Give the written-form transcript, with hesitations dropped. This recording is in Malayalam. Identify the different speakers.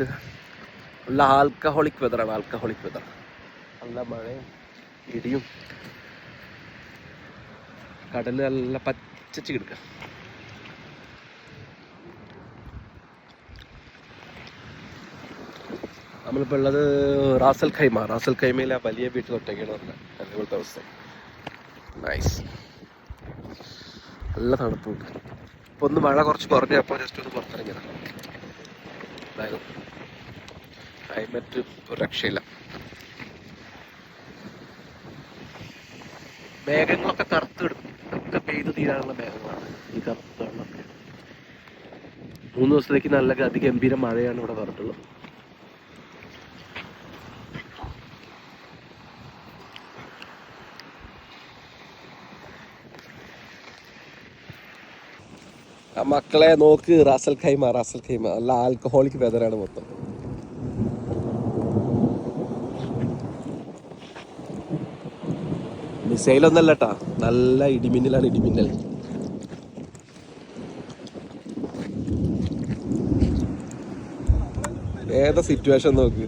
Speaker 1: നോക്ക്, നല്ല ആൽക്കഹോളിക് വെതറാണ്, ആൽക്കഹോളിക് വെതർ. നല്ല മഴയും ഇടിയും, കടല് നല്ല പച്ചച്ച് കിടക്കുക. നമ്മളിപ്പോൾ ഉള്ളത് റാസൽ ഖൈമ. റാസൽ ഖൈമയിലെ ആ വലിയ വീട്ടിൽ ഒറ്റയ്ക്കാണ് പറഞ്ഞത്. അതുപോലത്തെ അവസ്ഥ. നൈസ്, നല്ല തണുപ്പുണ്ട്. ഇപ്പൊ ഒന്ന് മഴ കുറച്ച് കുറഞ്ഞപ്പോൾ ജസ്റ്റ് ഒന്ന് പുറത്തിറങ്ങിയതാണ്. അതായത് ക്ലൈമറ്റ് ഒരു രക്ഷയില്ല. മേഘങ്ങളൊക്കെ കറുത്തിടും, ഒക്കെ പെയ്ത് തീരാനുള്ള മേഘങ്ങളാണ് ഈ കറുത്ത വെള്ളമൊക്കെ. 3 ദിവസത്തേക്ക് നല്ല അതിഗംഭീര മഴയാണ് ഇവിടെ പറഞ്ഞിട്ടുള്ളത്. ആ മക്കളെ നോക്ക്, റാസൽ ഖൈമ, റാസൽ ഖൈമ നല്ല ആൽക്കഹോളിക് വെതറാണ് മൊത്തം. മിസൈലൊന്നല്ല കേട്ടാ, നല്ല ഇടിമിന്നലാണ്, ഇടിമിന്നൽ. ഏതാ സിറ്റുവേഷൻ നോക്ക്.